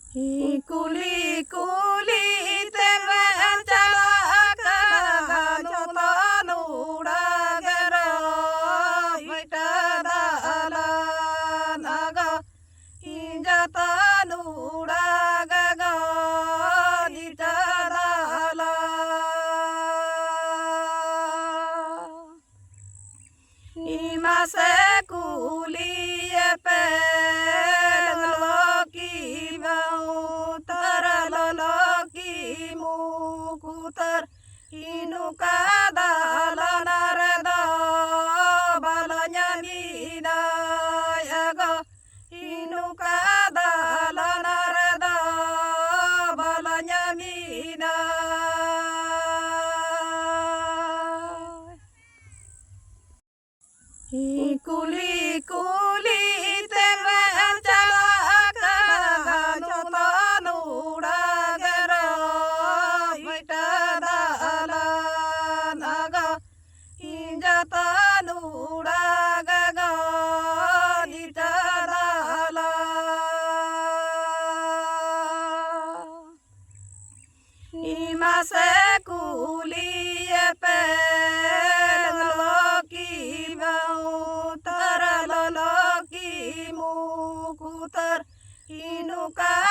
कुली कुली ते मैं चला करा जोता नूड़ा गरा बिटा दाला नागा जाता नूड़ा गगा निटा दाला इमा से कुली पे मुकुतर इनुका दाला Narada balanya mina yaga inuka daala narada balanya mina kuli kuli te मैं चला करा जोता नूड़ा गरा बिटा दाला नागा जाता नूड़ा गगा निटा दाला इमा से कुली पे मुकुतर इनुका